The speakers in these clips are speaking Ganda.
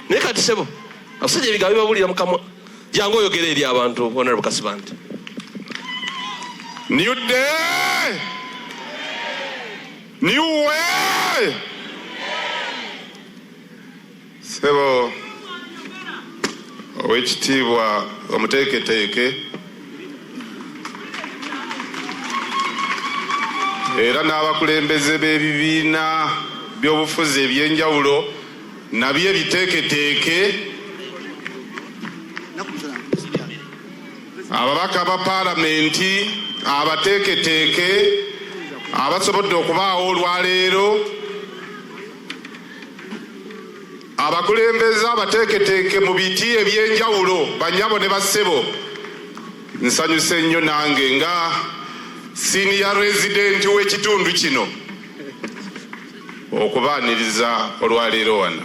naye kati sebo abasajja ebigambo bibabulira mukamwa jangu oyogere eri abantu Honorable Kasibante. New day, new way. Sebo owekitiibwa omuteeketeeke era n'abakulembeze b'ebibiina by'obufuzi eby'enjawulo nabyo ebiteeketeeke, ababaka ba paalamenti abateeketeeke abasobodde okubaawo olwaleero, abakulembeze abateeketeeke mu biti eby'enjawulo banyabo ne bassebo, nsanyuse nnyo nange nga senior resident w'ekitundu kino okubaaniriza olwaleero wano.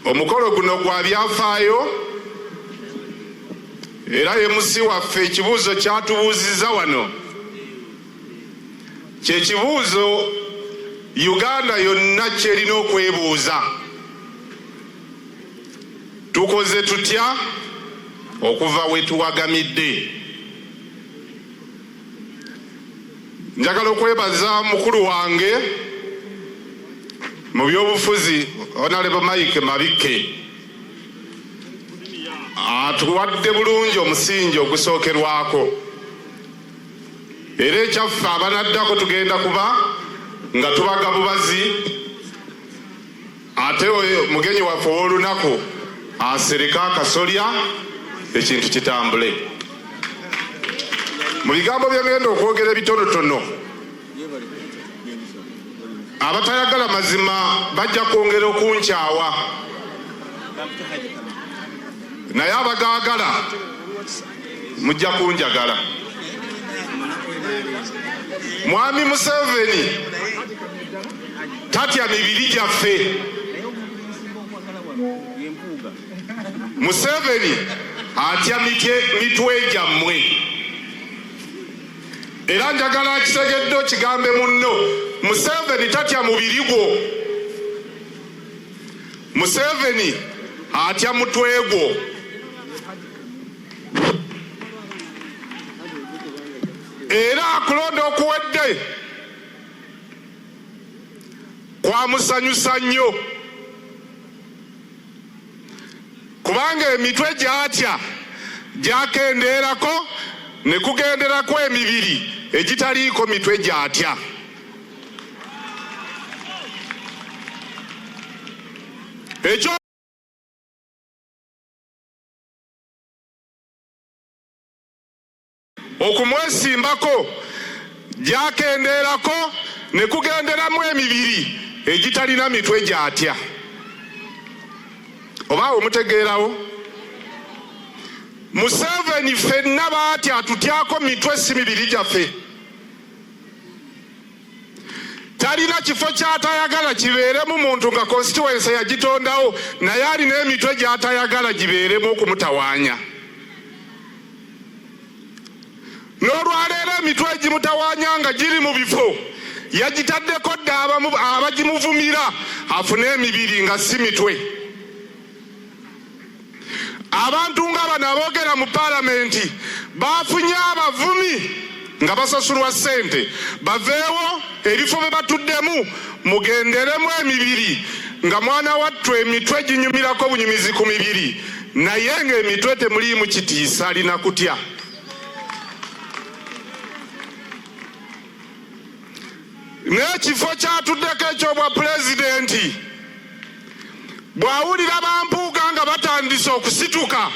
Omukolo guno gwa byafaayo era MC waffe ekibuuzo kyatubuuziza wano kye kibuuzo Uganda yonna kyerina okwebuuza, tukoze tutya okuva we tuwagamidde. Njagala okwebaza mukulu wange mu by'obufuzi Honorable Mike Mabike atuwadde bulungi omusingi ogusookerwako, era ekyaffe abanaddako tugenda kuba nga tubaga bubazi, ate mugenyi waffe ow'olunaku asereka akasolya ekintu kitambule. Mu bigambo bye ngenda okwogera ebitonotono, abatayagala mazima bajja kwongera okunkyawa, naye abagaagala mujja kunjagala. Mwami Museveni tatya mibiri gyaffe. Museveni atya mitwe gyammwe, era njagala kitegedde okigambe munno, Museveni tatya mubiri gwo, Museveni atya mutwe gwo. Era akulonda okuwedde kwamusanyusa nnyo, kubanga emitwe gyatya gyakendeerako ne kugenderako emibiri egitaliiko mitwe gyatya. Ekyo okumwesimbako gyakendeerako ne kugenderamu emibiri egitalina mitwe gyatya. Oba omutegeerawo? Museveni ffenna baatya atutyako mitwe si mibiri gyaffe. Talina kifo ky'atayagala kibeeremu muntu nga constituency yagitondawo, naye alina emitwe gy'atayagala gibeeremu okumutawaanya. N'olwaleero emitwe egimutawaanya nga giri mu bifo yagitaddeko dda abagimuvumira afune emibiri nga si mitwe. Abantu nga bano aboogera mu paalamenti bafunye abavumi nga basasulwa ssente, baveewo ebifo bye batuddemu mugenderemu emibiri nga mwana wattu emitwe ginyumirako bunyumizi ku mibiri, naye ng'emitwe temuliimu kitiisa, alina kutya. N'ekifo kyatuddeko ekyobwa pulezidenti bw'awulira bampuuga nga batandise okusituka,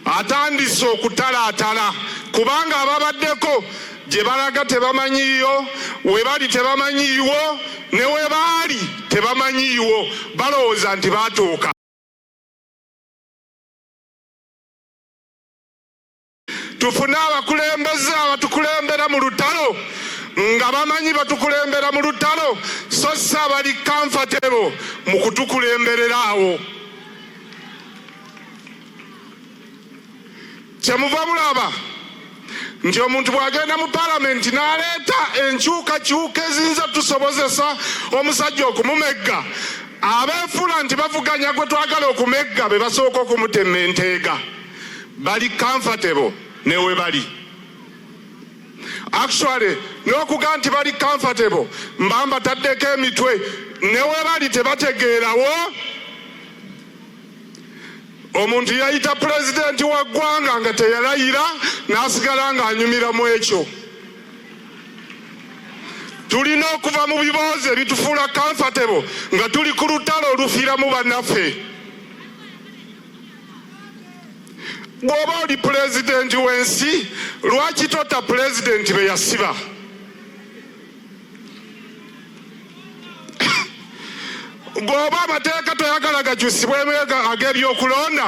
atandise okutalaatala, kubanga ababaddeko gye balaga tebamanyiiyo, we bali tebamanyiiwo, ne we baali tebamanyiiwo, balowooza nti baatuuka. Tufune abakulembeze abatukulembera mu lutalo nga bamanyi batukulembera mu lutalo, so si abali comfortable mu kutukulemberera awo. Kyemuva mulaba nti omuntu bw'agenda mu palamenti n'aleeta enkyukakyuka eziyinza tusobozesa omusajja okumumegga, abeefuula nti bavuganya gwe twagala okumegga be basooka okumutema enteega. Bali comfortable ne we bali. Actually n'okuga nti bali comfortable mbamba taddeko emitwe ne we bali tebategeerawo. Omuntu yayita pulezidenti wa ggwanga nga teyalayira n'asigala ng'anyumira mu ekyo. Tulina okuva mu bibuuzo ebitufuula comfortable nga tuli ku lutalo olufiiramu bannaffe. Bw'oba oli pulezidenti w'ensi, lwaki tota pulezidenti be yasiba? Bw'oba amateeka toyagala gakyusibwemu ag'ebyokulonda,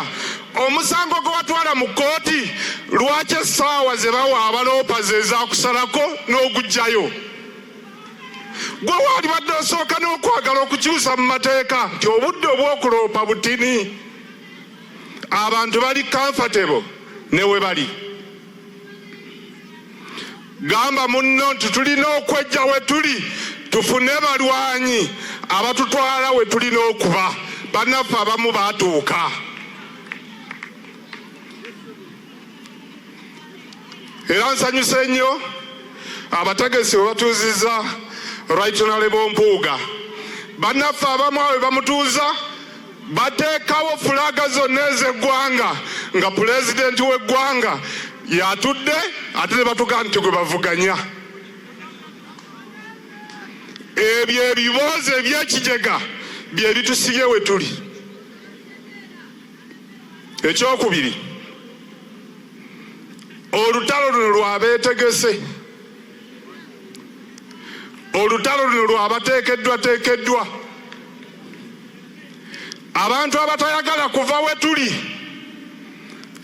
omusango gwe watwala mu kkooti, lwaki essaawa ze bawa abaloopazi ezaakusalako n'oguggyayo? Gwe waali badde osooka n'okwagala okukyusa mu mateeka nti obudde obw'okuloopa butini. Abantu bali comfortable ne we bali. Gamba munno nti tulina okwejja we tuli tufune balwanyi abatutwala we tulina okuba. Bannaffe abamu baatuuka. Era nsanyuse nnyo abategesi we batuuzizza Right Honorable Mpuuga. Bannaffe abamu awe bamutuuza bateekawo fulaga zonna ez'eggwanga nga pulezidenti w'eggwanga yatudde ate ne batuga nti gwe bavuganya. Ebyo ebibuuzo eby'ekigega bye bitusibye we tuli. Ekyokubiri, olutalo luno lwabeetegese. Olutalo luno lwabateekeddwa. Abantu abatayagala kuva we tuli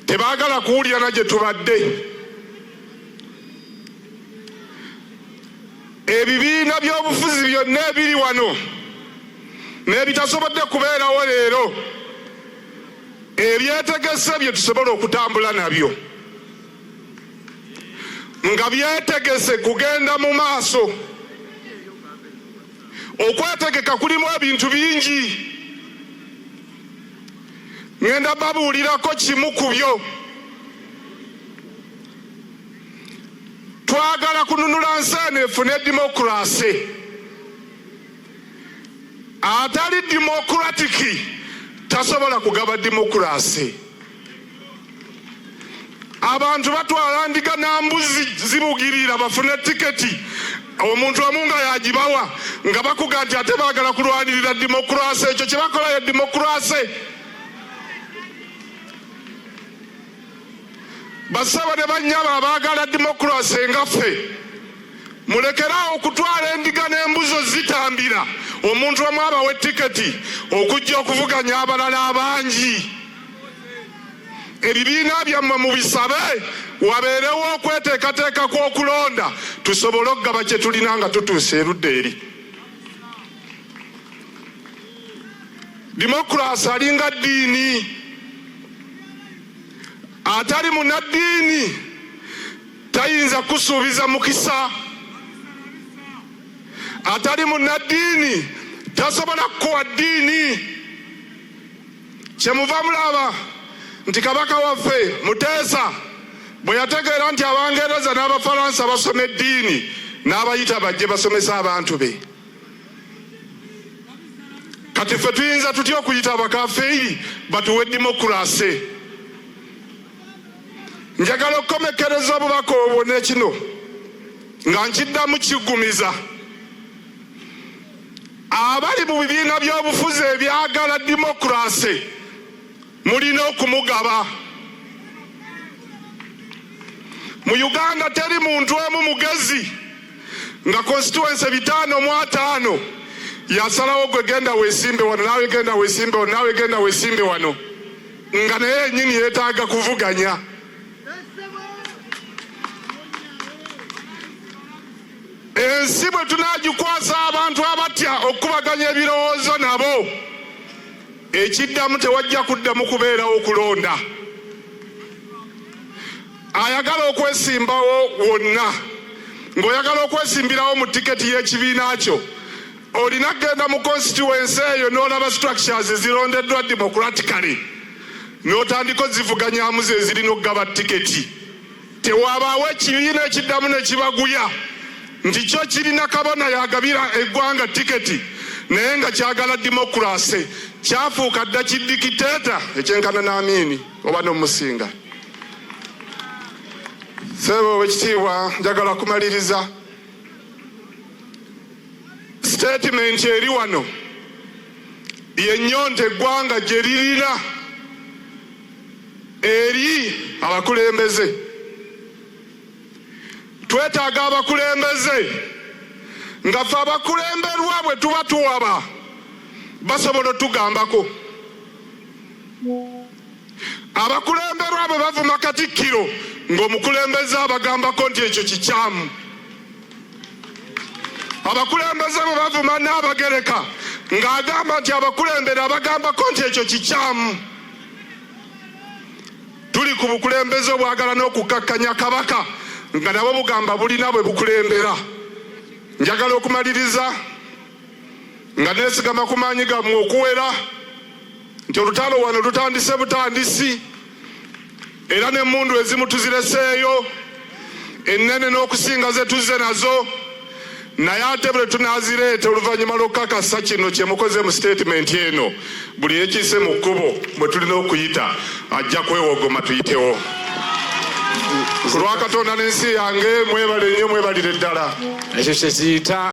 tebaagala kuwulira na gye tubadde. Ebibiina by'obufuzi byonna ebiri wano n'ebitasobodde kubeerawo leero ebyetegese bye tusobola okutambula nabyo nga byetegese kugenda mu maaso. Okwetegeka kulimu ebintu bingi. Ngenda babuulirako kimu ku byo. Twagala kununula nseeneefu ne dimokulaasi. Atali dimokratiki tasobola kugaba dimokulaasi. Abantu batwala ndiga na mbuzi zibugirira bafune tiketi. Omuntu omu nga yagibawa nga bakuga nti ate baagala kulwanirira dimokulaasi. Ekyo kye bakola ye dimokulaasi. Basaba ne bannyaba abaagala dimokulaasi nga ffe. Mulekerawo okutwala endiga n'embuzo zitambira. Omuntu omu abawa etiketi okujja okuvuganya abalala abangi. Ebibiina byammwe mubisabe wabeerewo okweteekateeka kw'okulonda tusobole okugaba kye tulina nga tutuuse erudda eri. Dimokulaasi alinga ddiini. Atali munnaddiini tayinza kusuubiza mukisa. Atali munnaddiini tasobola kukowa ddiini. Kyemuva mulaba nti kabaka waffe Muteesa bwe yategeera nti Abangereza n'Abafalansa basoma eddiini n'abayita bajje basomesa abantu be. Kati ffe tuyinza tutya okuyita abakafeeri batuwe dimokulaasi? Njagala okukomekereza obubaka obwo n'ekino nga nkiddamu kiggumiza. Abali mu bibiina by'obufuzi ebyagala dimokulaasi mulina okumugaba. Mu Uganda teri muntu omu mugezi nga constituency 5 mu 5 yasalawo gwe genda weesimbe wano naawe genda weesimbe wano naawe genda weesimbe wano nga naye yennyini yeetaaga kuvuganya. Ensi bwe tunaagikwasa abantu abatya okubaganya ebirowoozo nabo, ekiddamu tewajja kuddamu kubeerawo okulonda. ayagala okwesimbawo wonna ng'oyagala okwesimbirawo mu tiketi y'ekibiina kyo olina kgenda mu constituency eyo n'olaba structures ezirondeddwa democratically n'otandika ozivuganyaamu ze zirina okugaba tiketi. Tewabaawo ekibiina ekiddamu ne kibaguya nti kyo kirina kabona yagabira eggwanga tiketi naye nga kyagala democracy kyafuuka dda kidikiteeta ekyenkana n'Amini oba n'Omusinga. Ssebo w'ekitiibwa njagala kumaliriza statement eri wano yennyonta eggwanga gye lirina eri abakulembeze. Twetaaga abakulembeze nga ffe abakulemberwa bwe tuba tuwaba basobola otugambako. Abakulemberwa bwe bavuma Katikkiro ng'omukulembeze abagambako nti ekyo kikyamu. Abakulembeze bwe bavuma Nnaabagereka ng'agamba nti abakulembere abagambako nti ekyo kikyamu. Tuli ku bukulembeze obwagala n'okukkakkanya Kabaka nga nabo bugamba bulina bwe bukulembera. Njagala okumaliriza nga neesigama ku maanyi gammwe okuwera nti olutalo wano lutandise butandisi era n'emmundu ezimu tuzireseeyo ennene n'okusinga ze tuzze nazo naye ate bwe tunaazireeta oluvannyuma lw'okukakasa kino kye mukoze mu statement eno buli yekiise mu kkubo bwe tulina okuyita ajja kwewogoma tuyitewo. Ku lwa Katonda n'ensi yange mwebale nnyo mwebalire ddala. Ekyo kye kiyita